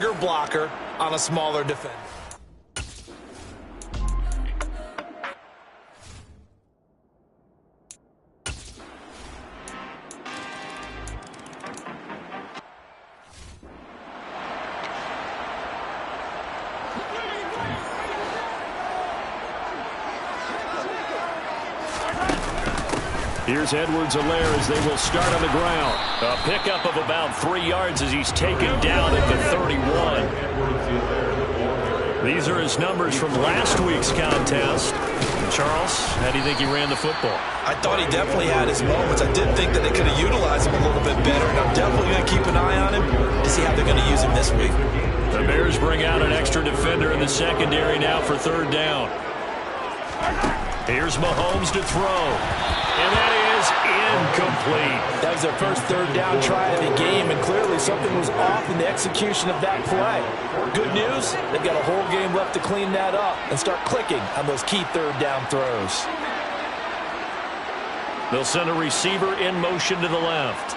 bigger blocker on a smaller defender. Here's Edwards-Helaire as they will start on the ground. A pickup of about 3 yards as he's taken down at the 31. These are his numbers from last week's contest. Charles, how do you think he ran the football? I thought he definitely had his moments. I did think that they could have utilized him a little bit better, and I'm definitely going to keep an eye on him to see how they're going to use him this week. The Bears bring out an extra defender in the secondary now for 3rd down. Here's Mahomes to throw. And that is incomplete. That was their first 3rd down try of the game, and clearly something was off in the execution of that play. Good news, they've got a whole game left to clean that up and start clicking on those key 3rd down throws. They'll send a receiver in motion to the left.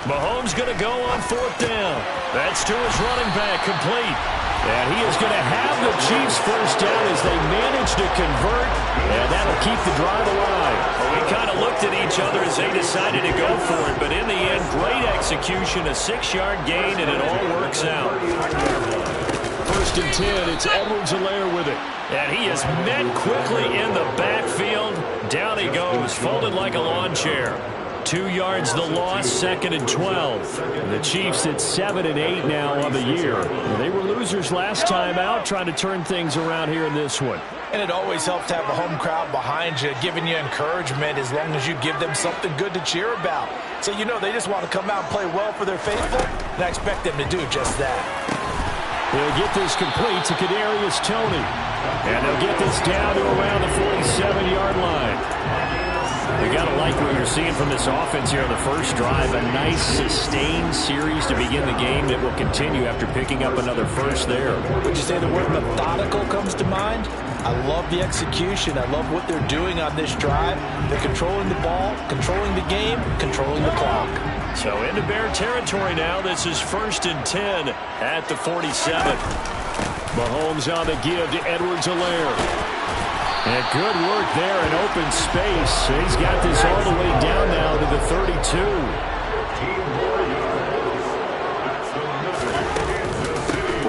Mahomes going to go on 4th down. That's to his running back, complete. And he is going to have the Chiefs first down as they manage to convert, and that'll keep the drive alive. Well, we kind of looked at each other as they decided to go for it, but in the end, great execution, a 6-yard gain, and it all works out. 1st and 10, it's Edwards-Helaire with it. And he is met quickly in the backfield. Down he goes, folded like a lawn chair. 2 yards the loss, 2nd and 12. The Chiefs at 7 and 8 now on the year. They were losers last time out, trying to turn things around here in this one. And it always helps to have a home crowd behind you, giving you encouragement as long as you give them something good to cheer about. So you know they just want to come out and play well for their faithful, and I expect them to do just that. They'll get this complete to Kadarius Toney. And they'll get this down to around the 47-yard line. You got to like what you're seeing from this offense here on the first drive. A nice, sustained series to begin the game that will continue after picking up another first there. Would you say the word methodical comes to mind? I love the execution. I love what they're doing on this drive. They're controlling the ball, controlling the game, controlling the clock. So into Bear territory now. This is 1st and 10 at the 47. Mahomes on the give to Edwards-Helaire. And good work there in open space. He's got this all the way down now to the 32.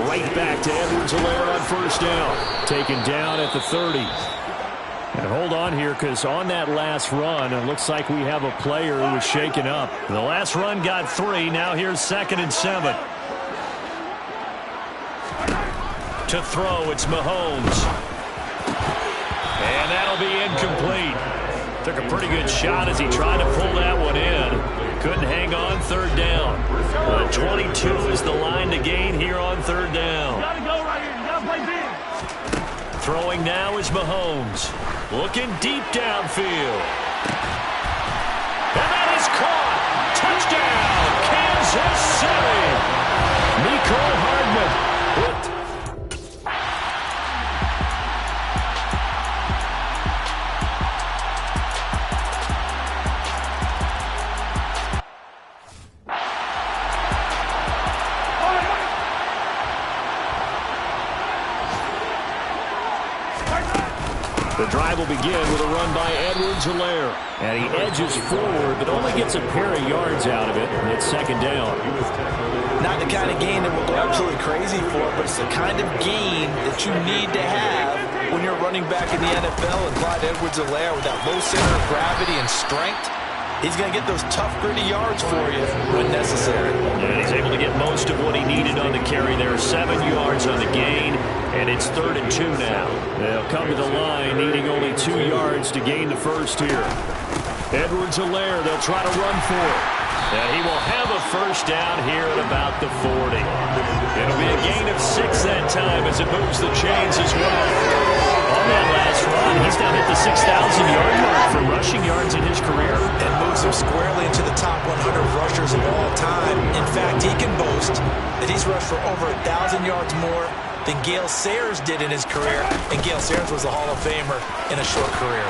Right back to Edwards-Helaire on 1st down. Taken down at the 30. And hold on here, because on that last run, it looks like we have a player who was shaken up. The last run got 3. Now here's 2nd and 7. To throw, it's Mahomes. And that'll be incomplete. Took a pretty good shot as he tried to pull that one in. Couldn't hang on 3rd down. 22 is the line to gain here on 3rd down. You gotta go right here. You gotta play big. Throwing now is Mahomes. Looking deep downfield. And that is caught. Touchdown, Kansas City. Mecole Hardman hooked. The drive will begin with a run by Edwards-Helaire. And he edges forward, but only gets a pair of yards out of it. And it's 2nd down. Not the kind of gain that we'll go absolutely crazy for, but it's the kind of gain that you need to have when you're running back in the NFL. And Clyde Edwards-Helaire, with that low center of gravity and strength, he's going to get those tough, gritty yards for you when necessary. And he's able to get most of what he needed on the carry there. 7 yards on the gain. And it's 3rd and 2 now. They'll come to the line needing only 2 yards to gain the first here. Edwards-Helaire, they'll try to run for it. And he will have a first down here at about the 40. It'll be a gain of 6 that time as it moves the chains as well. On that last run, run. He's now hit the 6,000-yard mark for rushing yards in his career. And moves him squarely into the top 100 rushers of all time. In fact, he can boast that he's rushed for over 1,000 yards more than Gale Sayers did in his career. And Gale Sayers was a Hall of Famer in a short career.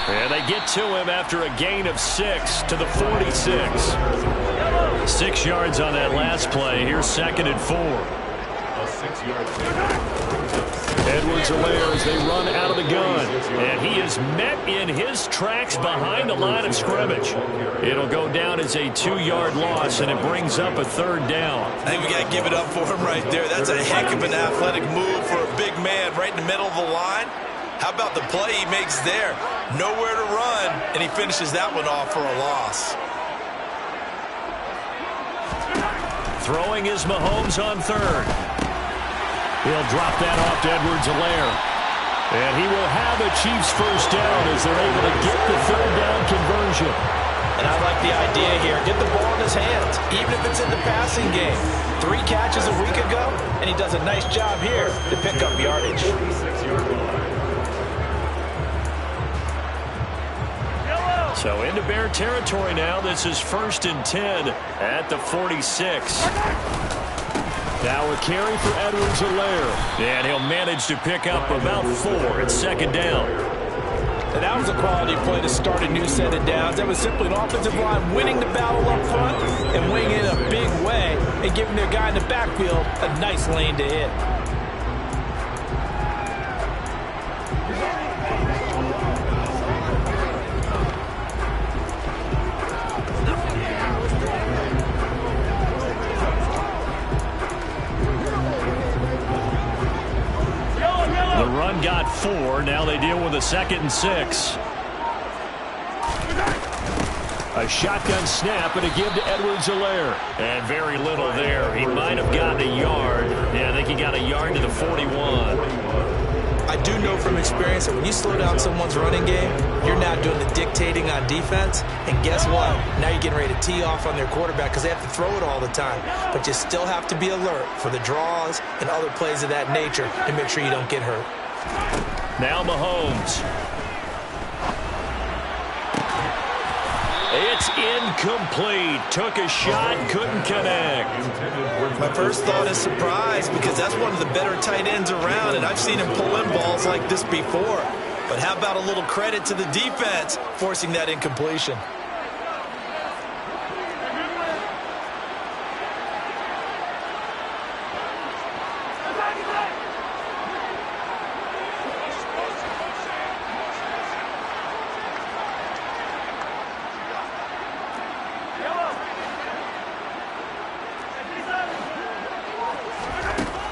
And they get to him after a gain of 6 to the 46. 6 yards on that last play. Here's 2nd and 4. Edwards-Helaire as they run out of the gun. And he is met in his tracks behind the line of scrimmage. It'll go down as a 2-yard loss, and it brings up a 3rd down. I think we got to give it up for him right there. That's a heck of an athletic move for a big man right in the middle of the line. How about the play he makes there? Nowhere to run, and he finishes that one off for a loss. Throwing is Mahomes on 3rd. He'll drop that off to Edwards-Helaire. And he will have a Chiefs first down as they're able to get the 3rd down conversion. And I like the idea here. Get the ball in his hands, even if it's in the passing game. 3 catches a week ago, and he does a nice job here to pick up yardage. So into Bear territory now. This is 1st and 10 at the 46. Now a carry for Edwards-Helaire. And he'll manage to pick up about 4 at 2nd down. And that was a quality play to start a new set of downs. That was simply an offensive line winning the battle up front and winning it in a big way and giving their guy in the backfield a nice lane to hit. The run got 4. Now they deal with a 2nd and 6. A shotgun snap and a give to Edwards-Helaire. And very little there. He might have gotten a yard. Yeah, I think he got a yard to the 41. I do know from experience that when you slow down someone's running game, you're not doing the dictating on defense. And guess what? Now you're getting ready to tee off on their quarterback because they have to throw it all the time. But you still have to be alert for the draws and other plays of that nature to make sure you don't get hurt. Now Mahomes. It's incomplete. Took a shot, couldn't connect. My first thought is surprise because that's one of the better tight ends around, and I've seen him pull in balls like this before. But how about a little credit to the defense forcing that incompletion?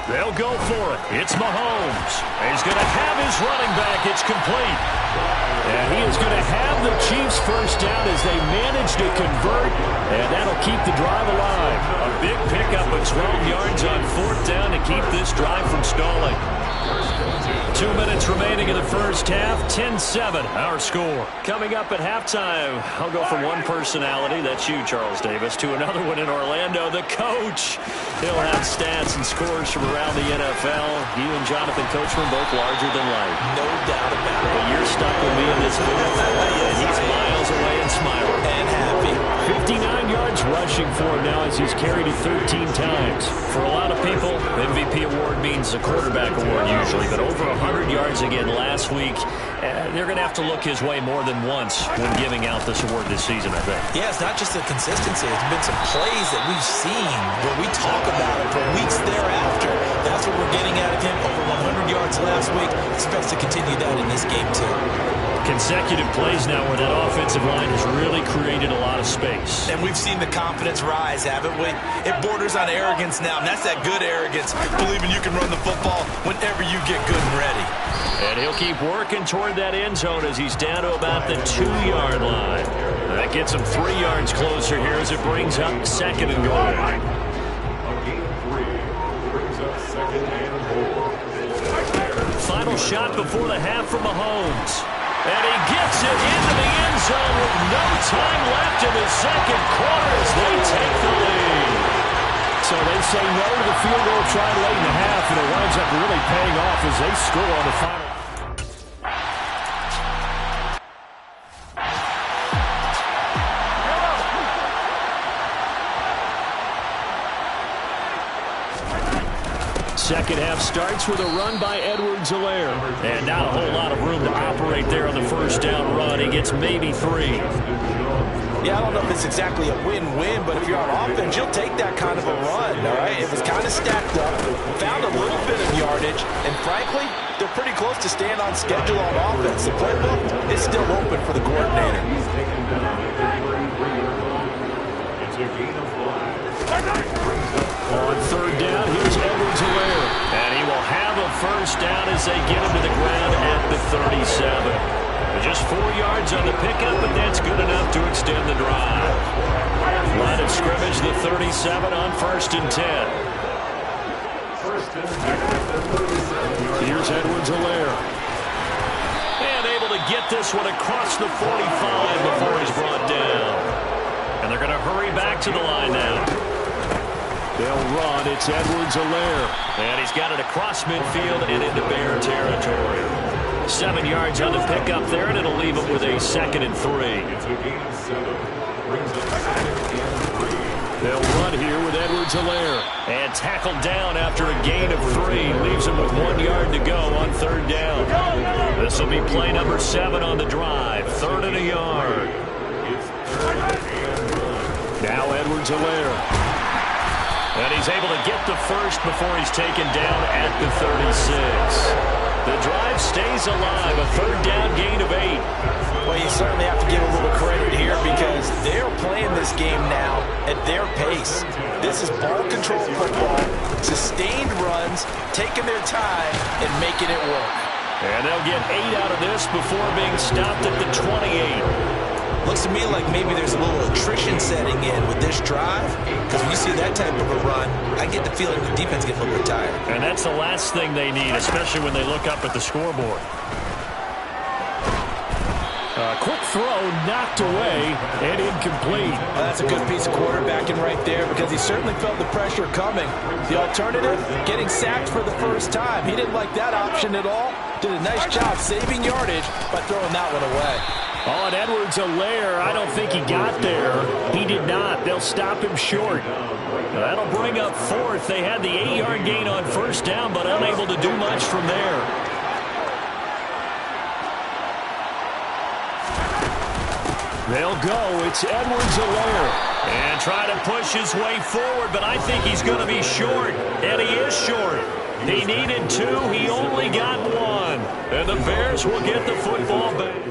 They'll go for it. It's Mahomes. He's going to have his running back. It's complete. And he is going to have the Chiefs first down as they manage to convert. And that'll keep the drive alive. A big pickup of 12 yards on 4th down to keep this drive from stalling. 2 minutes remaining in the first half. 10-7, our score. Coming up at halftime, I'll go from one personality, that's you, Charles Davis, to another one in Orlando, the coach. He'll have stats and scores from around the NFL. You and Jonathan Coachman both larger than life. No doubt about it. But you're stuck with me in this booth. And he's miles away and smiling. And happy. 59 yards rushing for him now as he's carried it 13 times. For a lot of people, MVP award means a quarterback award usually, but over 100 yards again last week. They're going to have to look his way more than once when giving out this award this season, I think. Yeah, it's not just the consistency. There's been some plays that we've seen where we talk about it for weeks thereafter. That's what we're getting out of him. Over 100 yards last week. Expects to continue that in this game, too. Consecutive plays now where that offensive line has really created a lot of space. And we've seen the confidence rise, haven't we? It borders on arrogance now, and that's that good arrogance, believing you can run the football whenever you get good and ready. And he'll keep working toward that end zone as he's down to about the 2-yard line. That gets him 3 yards closer here as it brings up 2nd and goal. Final shot before the half from Mahomes. And he gets it into the end zone with no time left in the second quarter as they take the lead. So they say no to the field goal try late in the half, and it winds up really paying off as they score on the final. second half starts with a run by Edwards-Helaire. And not a whole lot of room to operate there on the first down run. He gets maybe 3. Yeah, I don't know if it's exactly a win-win, but if you're on offense, you'll take that kind of a run, all right? It was kind of stacked up, found a little bit of yardage, and frankly, they're pretty close to staying on schedule on offense. The playbook is still open for the coordinator. On third down, here's Edwards-Helaire. And he will have a first down as they get him to the ground at the 37. Just 4 yards on the pickup, but that's good enough to extend the drive. Line of scrimmage, the 37 on 1st and 10. Here's Edwards-Helaire. And able to get this one across the 45 before he's brought down. And they're going to hurry back to the line now. They'll run. It's Edwards-Helaire. And he's got it across midfield and into Bear territory. 7 yards on the pickup there, and it'll leave him with a 2nd and 3. They'll run here with Edwards-Helaire. And tackled down after a gain of 3. Leaves him with 1 yard to go on third down. This will be play number 7 on the drive. 3rd and a yard. Now Edwards-Helaire. And he's able to get the first before he's taken down at the 36. The drive stays alive. A third down gain of 8. Well, you certainly have to give a little credit here because they're playing this game now at their pace. This is ball control football, sustained runs, taking their time, and making it work. And they'll get 8 out of this before being stopped at the 28. Looks to me like maybe there's a little attrition setting in with this drive, because when you see that type of a run, I get the feeling the defense gets a little bit tired. And that's the last thing they need, especially when they look up at the scoreboard. Quick throw knocked away and incomplete. Well, that's a good piece of quarterbacking right there because he certainly felt the pressure coming. The alternative, getting sacked for the first time. He didn't like that option at all. Did a nice job saving yardage by throwing that one away. Oh, and Edwards-Helaire, I don't think he got there. He did not. They'll stop him short. That'll bring up 4th. They had the 8-yard gain on first down, but unable to do much from there. They'll go. It's Edwards-Helaire. And try to push his way forward, but I think he's going to be short. And he is short. He needed 2. He only got 1. And the Bears will get the football back.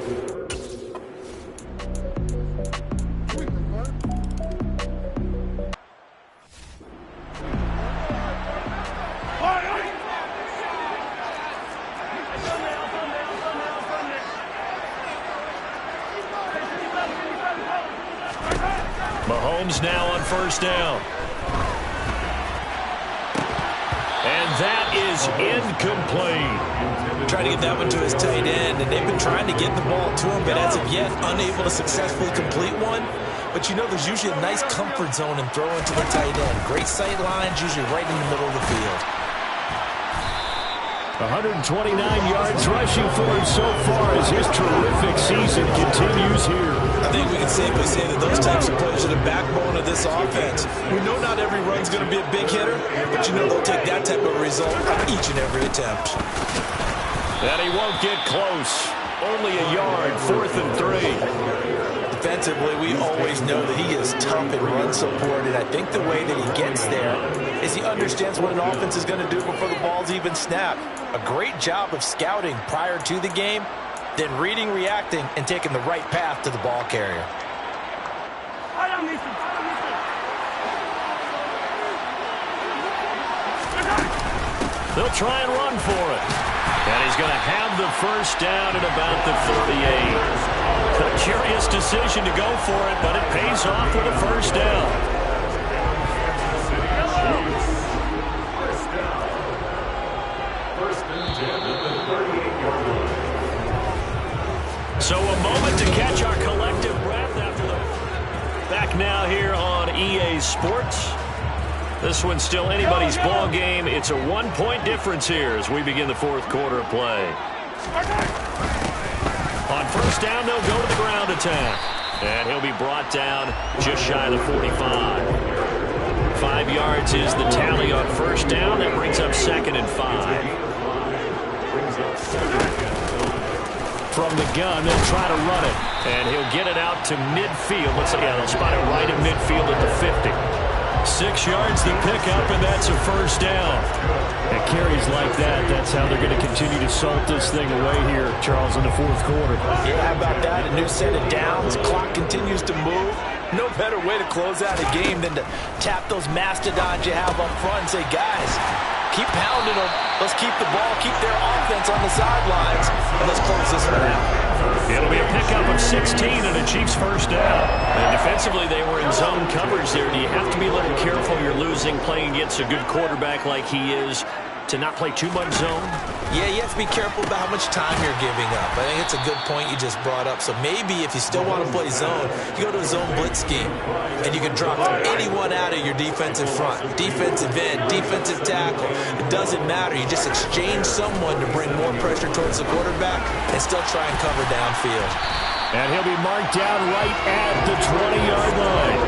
Mahomes now on first down. And that is incomplete. Trying to get that one to his tight end, and they've been trying to get the ball to him, but as of yet, unable to successfully complete one. But you know there's usually a nice comfort zone in throwing to the tight end. Great sight lines, usually right in the middle of the field. 129 yards rushing for him so far as his terrific season continues here. I think we can safely say that those types of plays are the backbone of this offense. We know not every run's going to be a big hitter, but you know they'll take that type of result on each and every attempt. And he won't get close. Only a yard, 4th and 3. Defensively, we always know that he is tough in run support, and I think the way that he gets there is he understands what an offense is going to do before the ball's even snapped. A great job of scouting prior to the game, then reading, reacting, and taking the right path to the ball carrier. They'll try and run for it. And he's going to have the first down at about the 38. A curious decision to go for it, but it pays off with a first down. So a moment to catch our collective breath after the... Back now here on EA Sports. This one's still anybody's ball game. It's a 1-point difference here as we begin the 4th quarter of play. On first down, they'll go to the ground attack. And he'll be brought down just shy of the 45. 5 yards is the tally on first down. That brings up 2nd and 5. From the gun, they'll try to run it. And he'll get it out to midfield. They'll spot it right at midfield at the 50. 6 yards the pickup, and that's a first down. And carries like that, that's how they're going to continue to salt this thing away here, Charles, in the fourth quarter. Yeah, how about that? A new set of downs. Clock continues to move. No better way to close out a game than to tap those mastodons you have up front and say, guys, keep pounding them. Let's keep the ball, keep their offense on the sidelines, and let's close this one out. It'll be a pickup of 16 and a Chiefs first down. And defensively, they were in zone coverage there. Do you have to be a little careful you're losing playing against a good quarterback like he is to not play too much zone? Yeah, you have to be careful about how much time you're giving up. I think it's a good point you just brought up. So maybe if you still want to play zone, you go to a zone blitz scheme, and you can drop anyone out of your defensive front. Defensive end, defensive tackle. It doesn't matter. You just exchange someone to bring more pressure towards the quarterback and still try and cover downfield. And he'll be marked down right at the 20-yard line.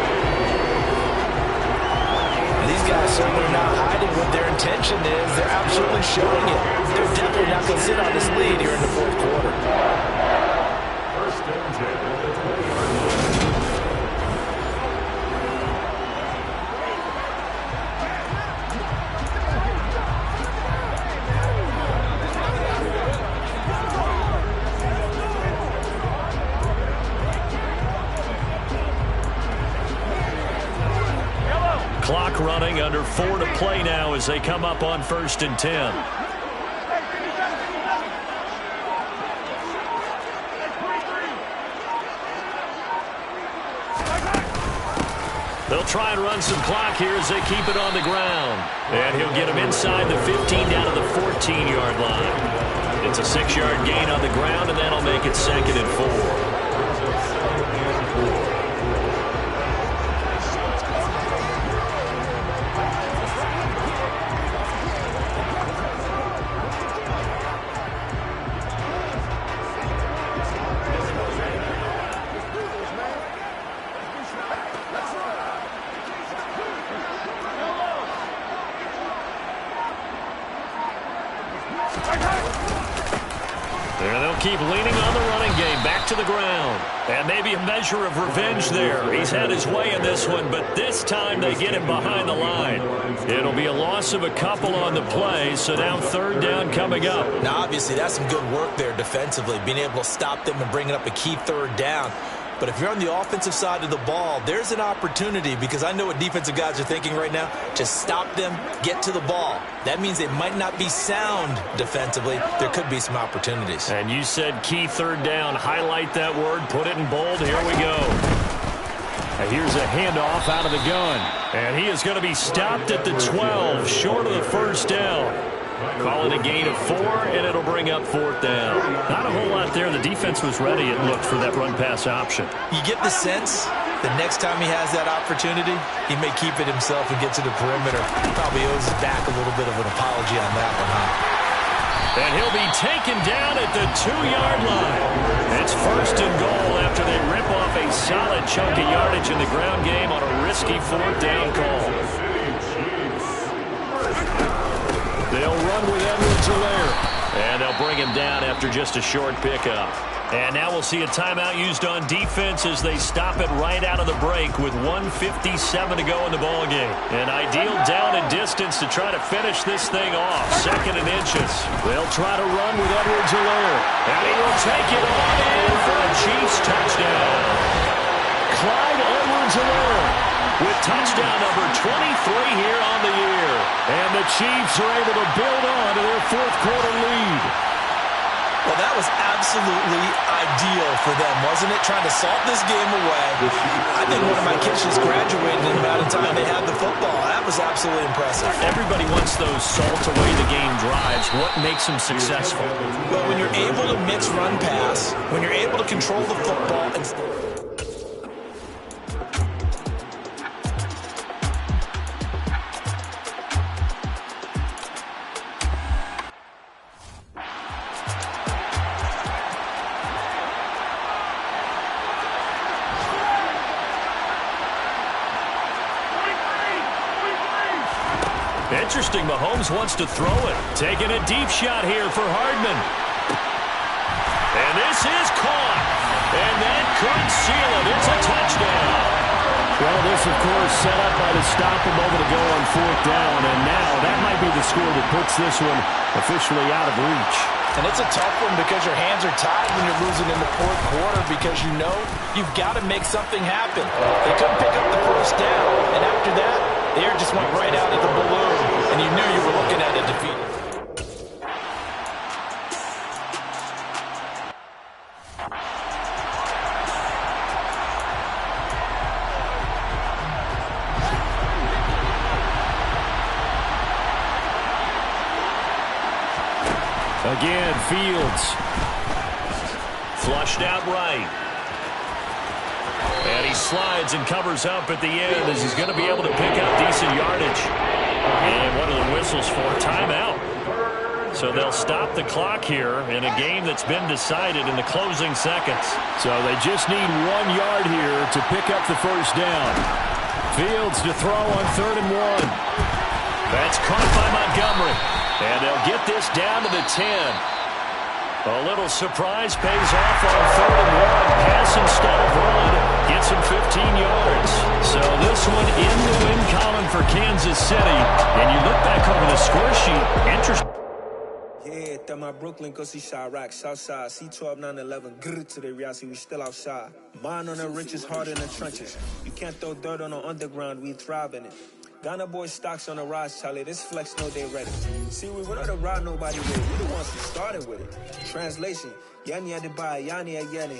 These guys certainly are not hiding what their intention is. They're absolutely showing it. They're definitely not going to sit on this lead here in the fourth quarter. First and 10. Clock running, under 4 to play now as they come up on 1st and 10. They'll try and run some clock here as they keep it on the ground. And he'll get him inside the 15 down to the 14-yard line. It's a 6-yard gain on the ground, and that'll make it 2nd and 4. And they'll keep leaning on the running game. Back to the ground. And maybe a measure of revenge there. He's had his way in this one, but this time they get him behind the line. It'll be a loss of a couple on the play, so now 3rd down coming up. Now, obviously, that's some good work there defensively, being able to stop them and bringing up a key 3rd down. But if you're on the offensive side of the ball, there's an opportunity, because I know what defensive guys are thinking right now. Just stop them, get to the ball. That means they might not be sound defensively. There could be some opportunities. And you said key 3rd down. Highlight that word. Put it in bold. Here we go. And here's a handoff out of the gun. And he is going to be stopped at the 12, short of the first down. Call it a gain of 4, and it'll bring up 4th down. Not a whole lot there. The defense was ready, it looked, for that run-pass option. You get the sense the next time he has that opportunity, he may keep it himself and get to the perimeter. Probably owes his back a little bit of an apology on that one, huh? And he'll be taken down at the 2-yard line. It's 1st and goal after they rip off a solid chunk of yardage in the ground game on a risky 4th down call. They'll run with Edwards-Helaire. And they'll bring him down after just a short pickup. And now we'll see a timeout used on defense as they stop it right out of the break with 1:57 to go in the ballgame. An ideal down and distance to try to finish this thing off. 2nd and inches. They'll try to run with Edwards-Helaire. And he will take it on in for a Chiefs touchdown. Clyde Edwards-Helaire with touchdown number 23 here on the year. And the Chiefs are able to build on to their 4th quarter lead. Well, that was absolutely ideal for them, wasn't it? Trying to salt this game away. I think one of my kids just graduated in the amount of time they had the football. That was absolutely impressive. Everybody wants those salt-away-the-game drives. What makes them successful? Well, when you're able to mix run-pass, when you're able to control the football and interesting. Mahomes wants to throw it. Taking a deep shot here for Hardman. And this is caught. And that could seal it. It's a touchdown. Well, this, of course, set up by the stop a moment ago on 4th down. And now that might be the score that puts this one officially out of reach. And it's a tough one because your hands are tied when you're losing in the 4th quarter because you know you've got to make something happen. They couldn't pick up the first down, and after that, the air just went right out of the balloon, and you knew you were looking at a defeat. Again, Fields. Flushed out right. And he slides and covers up at the end as he's going to be able to pick up decent yardage. And what are the whistles for? Timeout. So they'll stop the clock here in a game that's been decided in the closing seconds. So they just need 1 yard here to pick up the first down. Fields to throw on 3rd and 1. That's caught by Montgomery. And they'll get this down to the 10. A little surprise pays off on 3rd and 1. Pass instead of run. Gets him 15 yards. So this one in the win column for Kansas City. And you look back over the score sheet. Interesting. Yeah, that my Brooklyn, go see Chirac, Southside, C12, 911, grrr to the reality, we still outside. Mine on the riches, hard in the trenches. You can't throw dirt on the underground, we thrive in it. Ghana boy stocks on the rise, Charlie. This flex know they ready. See, we went on the ride nobody with. We the ones who started with it. Translation, Yanni had to buy Yanni again.